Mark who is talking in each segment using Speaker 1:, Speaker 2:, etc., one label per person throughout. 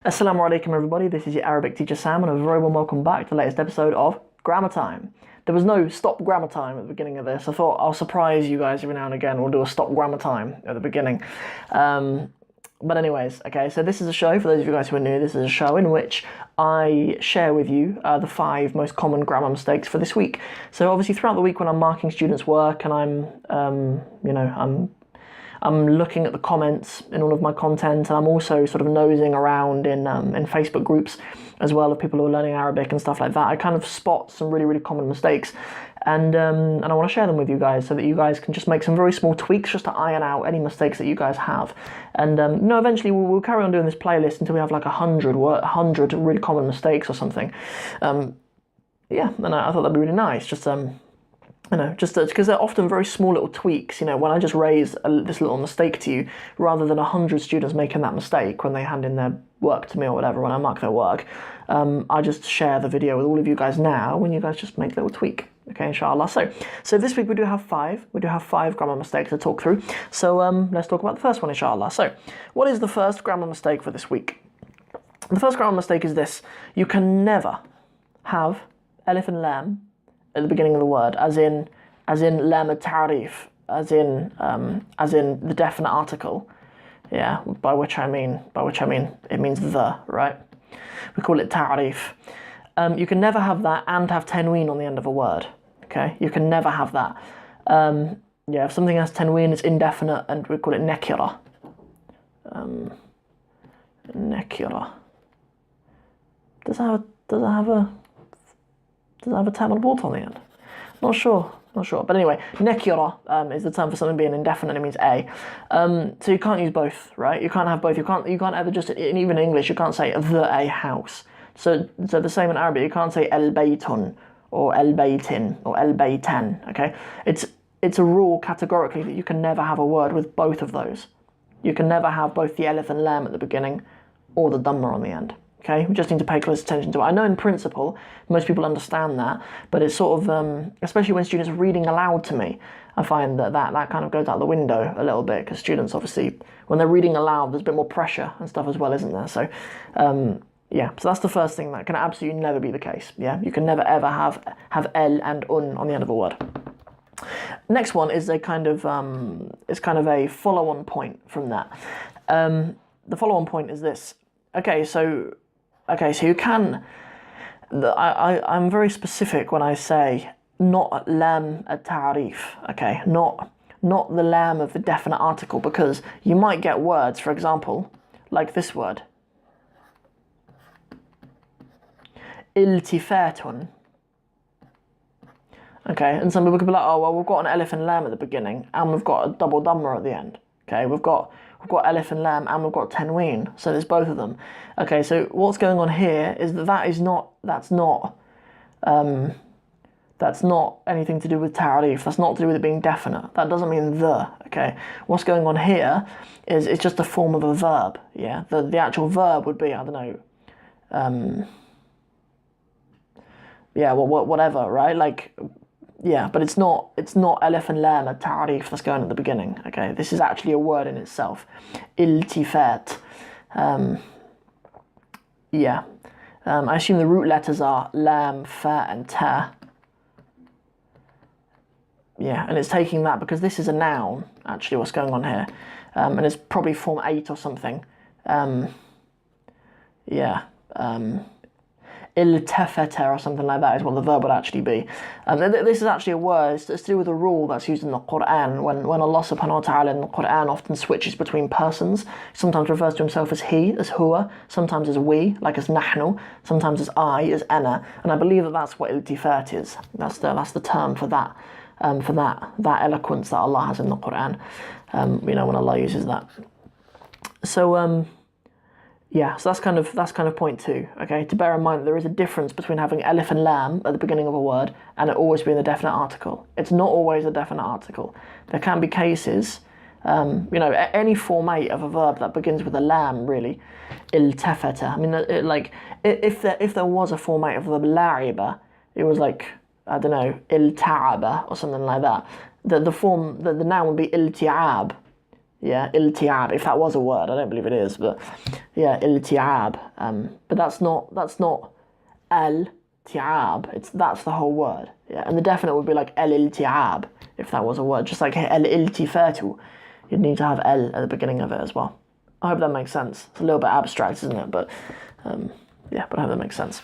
Speaker 1: Assalamu alaikum everybody, this is your Arabic teacher Sam and a very warm welcome back to the latest episode of Grammar Time. There was no stop grammar time at the beginning of this. I thought I'll surprise you guys every now and again. We'll do a stop grammar time at the beginning. But anyways, okay, so this is a show, for those of you guys who are new, this is a show in which I share with you the 5 most common grammar mistakes for this week. So obviously throughout the week when I'm marking students' work and I'm looking at the comments in all of my content, and I'm also sort of nosing around in Facebook groups as well of people who are learning Arabic and stuff like that. I kind of spot some really, really common mistakes, and I want to share them with you guys so that you guys can just make some very small tweaks just to iron out any mistakes that you guys have. And eventually we'll carry on doing this playlist until we have like 100 really common mistakes or something. And I thought that'd be really nice. Just because they're often very small little tweaks. When I just raise this little mistake to you, rather than 100 students making that mistake when they hand in their work to me or whatever, when I mark their work, I just share the video with all of you guys now when you guys just make a little tweak. Okay, inshallah. So this week we do have 5. We do have 5 grammar mistakes to talk through. So let's talk about the first one, inshallah. So what is the first grammar mistake for this week? The first grammar mistake is this: you can never have alif and lam at the beginning of the word, as in lam al-ta'rif, as in the definite article. Yeah, by which I mean it means the, right? We call it ta'rif. You can never have that and have tanween on the end of a word. Okay, you can never have that. If something has tanween, it's indefinite, and we call it nakira. Nakira. Does it have a tab on the board on the end? Not sure. But anyway, nakira is the term for something being indefinite. It means a. So you can't use both, right? You can't have both. You can't ever just, even in English, you can't say the a house. So the same in Arabic. You can't say el baytun or el baytin or el baytan. Okay, it's a rule categorically that you can never have a word with both of those. You can never have both the alif and lam at the beginning or the dhamma on the end. Okay, we just need to pay close attention to it. I know in principle, most people understand that, but it's sort of, especially when students are reading aloud to me, I find that kind of goes out the window a little bit, because students obviously, when they're reading aloud, there's a bit more pressure and stuff as well, isn't there? So, so that's the first thing that can absolutely never be the case. Yeah, you can never ever have el and un on the end of a word. Next one is a kind of a follow-on point from that. The follow-on point is this. Okay, so you can. I'm very specific when I say not lam at-ta'rif. Okay, not the lam of the definite article, because you might get words, for example, like this word, iltifatun. Okay, and some people could be like, oh well, we've got an alif and lam at the beginning, and we've got a double dhamma at the end. Okay, we've got alif and lam, and we've got tanween, so there's both of them. Okay, so what's going on here is that's not anything to do with ta'rif. That's not to do with it being definite. That doesn't mean the. Okay, what's going on here is it's just a form of a verb. Yeah, the actual verb would be, I don't know, whatever, right? Like, yeah, but it's not alif and lam at ta'rif that's going at the beginning. Okay, this is actually a word in itself. Iltifat. I assume the root letters are lam, fa, and ta. Yeah, and it's taking that because this is a noun, actually, what's going on here. And it's probably form 8 or something. Iltafata or something like that is what the verb would actually be. This is actually a word. It's to do with a rule that's used in the Quran. When Allah subhanahu wa ta'ala in the Quran often switches between persons, sometimes refers to himself as he, as huwa, sometimes as we, like as nahnu, sometimes as I, as ana, and I believe that that's what iltifat is. That's the term for that eloquence that Allah has in the Quran. When Allah uses that. So so that's kind of point 2. Okay, to bear in mind that there is a difference between having alif and lam at the beginning of a word and it always being the definite article. It's not always a definite article. There can be cases, any form 8 of a verb that begins with a lam, really, iltafata. I mean, if there was a form 8 of the verb la'iba, it was like, I don't know, ilta'aba or something like that. The noun would be ilti'ab. Yeah, ilti'ab, if that was a word. I don't believe it is, but yeah, ilti'ab. But that's not al-ti'ab. That's the whole word. Yeah, and the definite would be like al-ilti'ab, if that was a word. Just like al-iltifatu, you'd need to have al at the beginning of it as well. I hope that makes sense. It's a little bit abstract, isn't it? But yeah, but I hope that makes sense.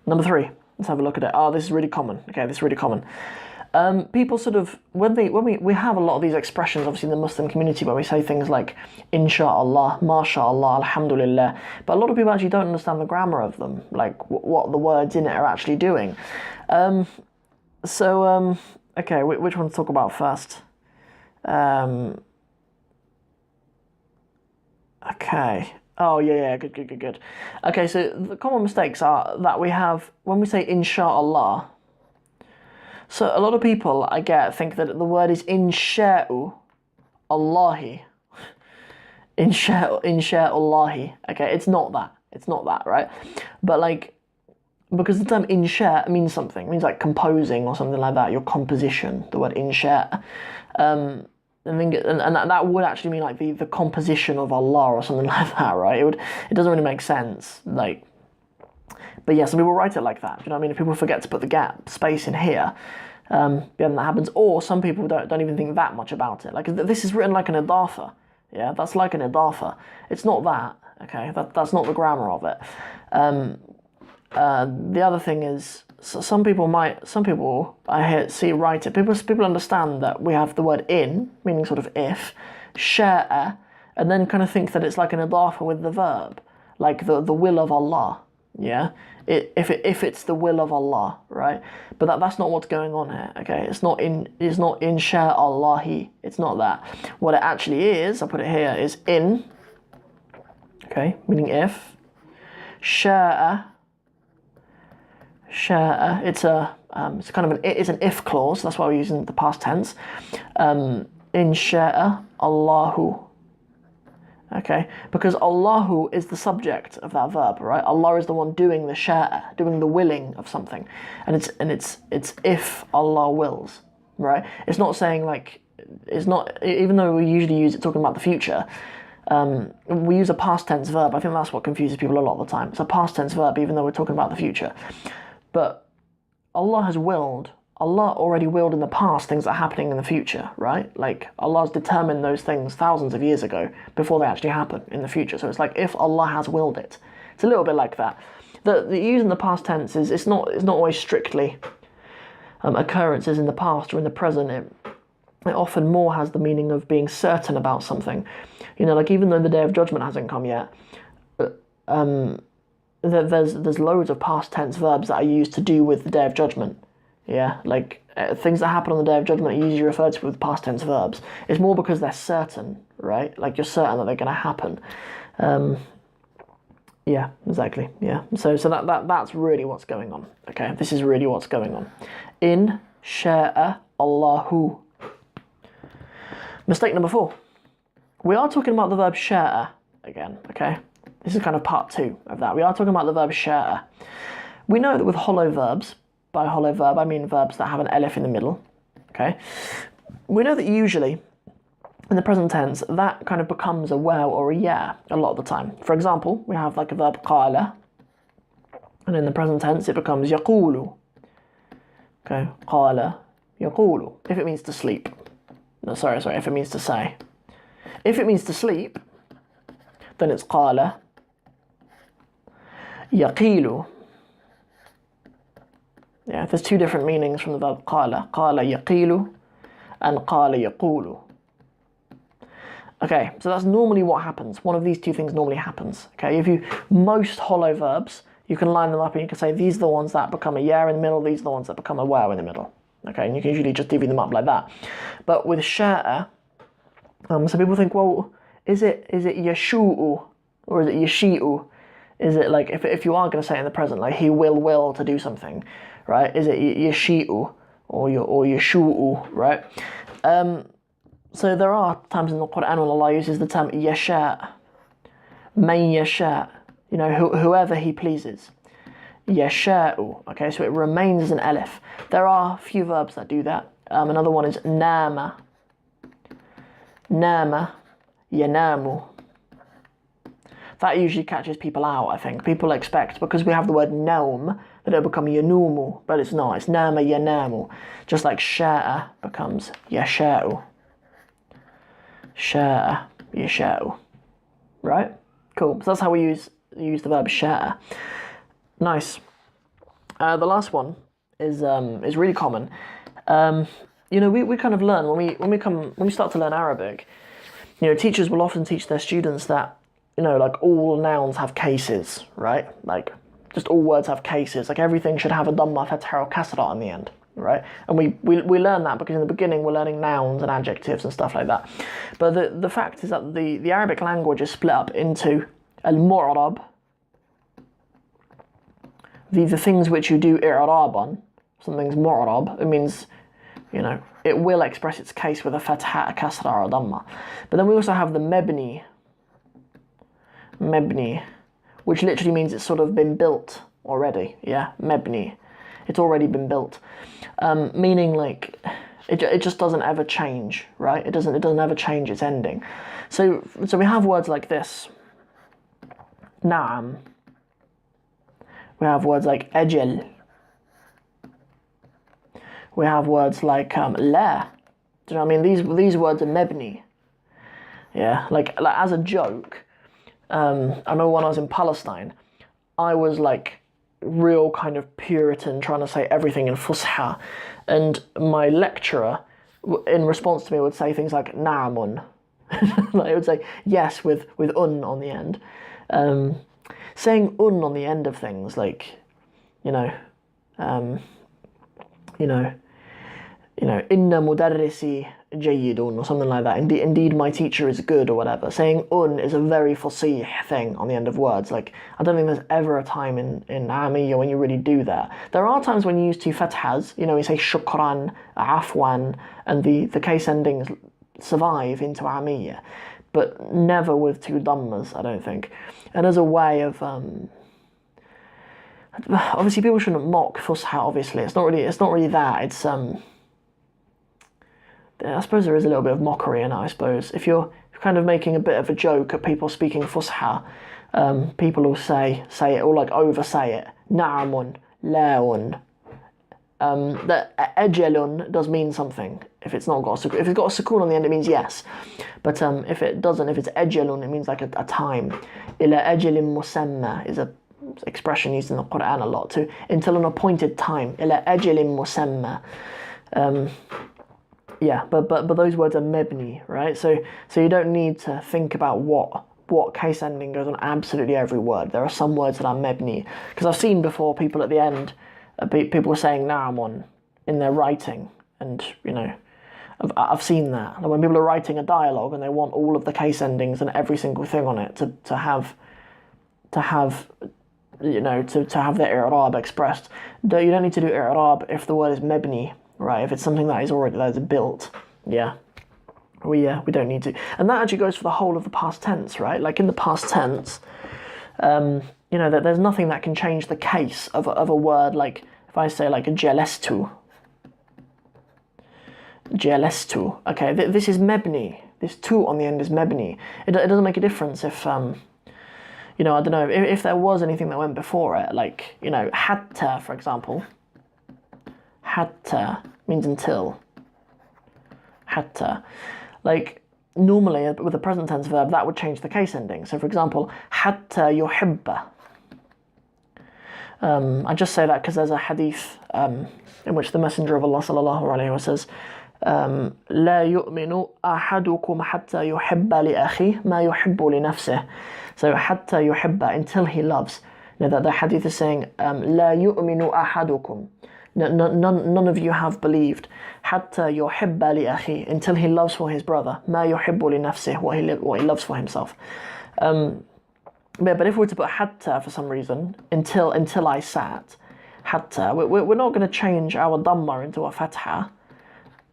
Speaker 1: Number 3, let's have a look at it. Oh, this is really common. Okay, this is really common. People sort of, when we have a lot of these expressions, obviously in the Muslim community, where we say things like inshallah, mashallah, alhamdulillah, but a lot of people actually don't understand the grammar of them, like what the words in it are actually doing. Okay, which one to talk about first? Okay. Oh, yeah, good. Okay, so the common mistakes are that we have, when we say insha'Allah, so a lot of people, I think that the word is insha'u Allahi. Insha'Allahi. Okay, it's not that, right? But like, because the term insha means something, it means like composing or something like that, your composition, the word insha. And that would actually mean like the composition of Allah or something like that, right? It doesn't really make sense, like. But yeah, some people write it like that. Do you know what I mean? If people forget to put the space in here, then that happens. Or some people don't even think that much about it. Like, this is written like an idafa. Yeah, that's like an idafa. It's not that. Okay, that's not the grammar of it. The other thing is, so some people see write it. People understand that we have the word in, meaning sort of if, sha'a, and then kind of think that it's like an idafa with the verb, like the will of Allah. Yeah, if it's the will of Allah, right? But that's not what's going on here. Okay, it's not insha'Allahi. It's not that. What it actually is, I'll put it here, is in. Okay, meaning if. Sha'a. It's kind of it's an if clause. That's why we're using the past tense. Insha'a Allahu. Okay, because Allahu is the subject of that verb, right? Allah is the one doing the sha'a, doing the willing of something, and it's if Allah wills, right? It's not saying like, it's not, even though we usually use it talking about the future. We use a past tense verb. I think that's what confuses people a lot of the time. It's a past tense verb, even though we're talking about the future. But Allah has willed. Allah already willed in the past things that are happening in the future, right? Like, Allah's determined those things thousands of years ago before they actually happen in the future. So it's like, if Allah has willed it. It's a little bit like that. The using the past tense is, it's not always strictly occurrences in the past or in the present. It often more has the meaning of being certain about something. You know, like, even though the Day of Judgment hasn't come yet, there's loads of past tense verbs that are used to do with the Day of Judgment. Yeah, like things that happen on the Day of Judgment are usually referred to with past tense verbs. It's more because they're certain, right? Like, you're certain that they're going to happen. Yeah, exactly. Yeah. So that's really what's going on. Okay, this is really what's going on. In sha'a Allahu. Mistake number 4. We are talking about the verb sha'a again. Okay, this is kind of part 2 of that. We are talking about the verb sha'a. We know that with hollow verbs. By hollow verb, I mean verbs that have an elif in the middle, okay? We know that usually, in the present tense, that kind of becomes a waw or a ya a lot of the time. For example, we have like a verb qala, and in the present tense it becomes yaqulu. Okay, qala, yaqulu, if it means to sleep. No, sorry, if it means to say. If it means to sleep, then it's qala, yaqilu. Yeah, there's 2 different meanings from the verb qala. Qala yaqilu and qala yaqulu. Okay, so that's normally what happens. One of these 2 things normally happens. Okay, most hollow verbs, you can line them up and you can say these are the ones that become a ya in the middle, these are the ones that become a waw in the middle. Okay, and you can usually just divvy them up like that. But with sha'a, so people think, well, is it yashu'u or is it yashi'u? Is it like, if you are going to say it in the present, like he will to do something, right? Is it yashi'u or yashu'u, right? So there are times in the Quran when Allah uses the term yasha', man yasha', you know, whoever he pleases. Yasha'u, okay, so it remains as an alif. There are a few verbs that do that. Another one is nama. Nama, yanamu. That usually catches people out, I think. People expect, because we have the word naum, that it'll become yanumu, but it's not. It's nama, yanamu. Just like sha'a becomes yasha'u. Sha'a, yasha'u. Right? Cool. So that's how we use the verb sha'a. Nice. The last one is really common. We kind of learn when we start to learn Arabic. Teachers will often teach their students that like all nouns have cases, right? Like just all words have cases. Like everything should have a dhamma, fatha, or kasra on the end, right? And we learn that because in the beginning we're learning nouns and adjectives and stuff like that. But the fact is that the Arabic language is split up into al-mu'rab, the things which you do i'rab on. Something's mu'rab, it means, it will express its case with a fatha, a kasra, or a dhamma. But then we also have the mabni, which literally means it's sort of been built already. Yeah, mabni, it's already been built, meaning like it just doesn't ever change, right? It doesn't ever change its ending. So we have words like this, na'am. We have words like ajal. We have words like la. Do you know what I mean? These words are mabni. Yeah, like as a joke. I remember when I was in Palestine, I was like real kind of Puritan, trying to say everything in Fusha, and my lecturer, in response to me, would say things like na'amun. Like it would say yes with on the end. Saying on the end of things, like inna mudarrisi jayyidun, or something like that. Indeed, my teacher is good, or whatever. Saying is a very fasih thing on the end of words. Like, I don't think there's ever a time in Amiyya when you really do that. There are times when you use two fathas, you say shukran, afwan, and the case endings survive into Amiyya, but never with two dhammas, I don't think. And as a way of obviously people shouldn't mock Fusha, obviously. It's not really that. It's I suppose there is a little bit of mockery in it, I suppose. If you're kind of making a bit of a joke at people speaking Fusha, people will say it, or like oversay it. Na'amun, laun. That ajalun does mean something. If it's not got if it's got a sukoon on the end, it means yes. But if it doesn't, if it's ajalun, it means like a time. Ila ajalin musamma is a expression used in the Quran a lot, to until an appointed time. Ila ajalin musamma. Yeah, but those words are mabni, right? So you don't need to think about what case ending goes on absolutely every word. There are some words that are mabni, because I've seen before people at the end, people were saying na'amun in their writing, and I've seen that. When people are writing a dialogue and they want all of the case endings and every single thing on it to have their i'rab expressed. You don't need to do i'rab if the word is mabni. Right, if it's something that is built, yeah, we don't need to. And that actually goes for the whole of the past tense, right? Like in the past tense, that there's nothing that can change the case of a word. Like if I say like jalastu, okay, this is mabni. This tu on the end is mabni. It doesn't make a difference if I don't know if there was anything that went before it, like hatta, for example. Hatta means until. Hatta. Like, normally, with a present tense verb, that would change the case ending. So, for example, hatta yuhibba. I just say that because there's a hadith in which the Messenger of Allah sallallahu alaihi wasallam says, لا يؤمن أحدكم حتى يحب لأخيه ما يحب لنفسه. So, حتى يحب, until he loves. That the hadith is saying, لا يؤمن أحدكم. None of you have believed حتى يحب لأخيه, until he loves for his brother ما يحب لنفسه, what he loves for himself. But if we were to put حتى for some reason, until I sat, حتى, we're not going to change our dhamma into a fatha.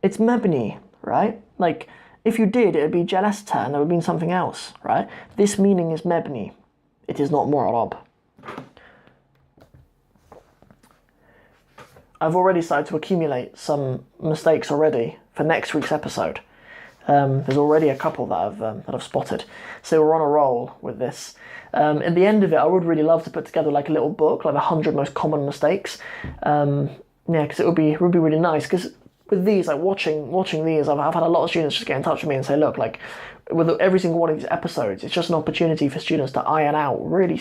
Speaker 1: It's mabni, right? Like if you did, it would be jalasta and it would mean something else, right? This meaning is mabni. It is not mu'rab. I've already started to accumulate some mistakes already for next week's episode. There's already a couple that I've spotted. So we're on a roll with this. At the end of it, I would really love to put together like a little book, like the 100 most common mistakes. Because it would be really nice. Because with these, like watching these, I've had a lot of students just get in touch with me and say, look, like with every single one of these episodes, it's just an opportunity for students to iron out really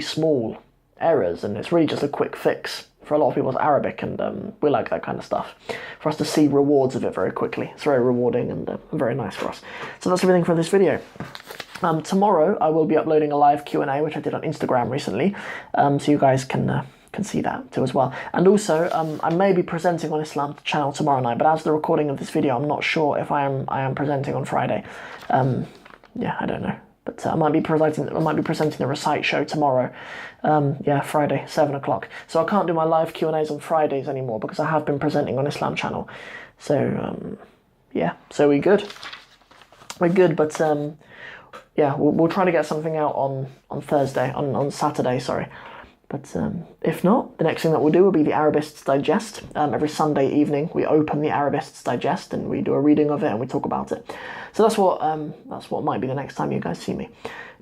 Speaker 1: small errors, and it's really just a quick fix for a lot of people's Arabic, and we like that kind of stuff. For us to see rewards of it very quickly, it's very rewarding and very nice for us. So that's everything for this video. Tomorrow I will be uploading a live Q&A, which I did on Instagram recently, so you guys can see that too as well. And also, I may be presenting on Islam channel tomorrow night, but as the recording of this video, I'm not sure if I am presenting on Friday. Yeah, I don't know. But I might be presenting the Recite show tomorrow. Friday, 7 o'clock. So I can't do my live Q&As on Fridays anymore because I have been presenting on Islam channel. So so we're good. We're good, but we'll try to get something out on Thursday, on Saturday, sorry. But if not, the next thing that we'll do will be the Arabists Digest. Every Sunday evening, we open the Arabists Digest and we do a reading of it and we talk about it. So that's what might be the next time you guys see me.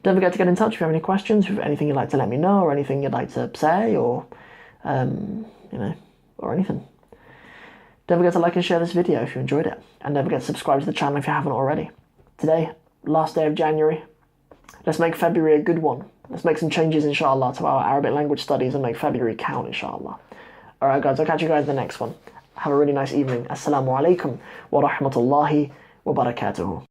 Speaker 1: Don't forget to get in touch if you have any questions, if you have anything you'd like to let me know, or anything you'd like to say, or or anything. Don't forget to like and share this video if you enjoyed it, and don't forget to subscribe to the channel if you haven't already. Today, last day of January. Let's make February a good one. Let's make some changes, inshallah, to our Arabic language studies and make February count, inshallah. Alright guys, I'll catch you guys in the next one. Have a really nice evening. Assalamu alaikum wa rahmatullahi wa barakatuhu.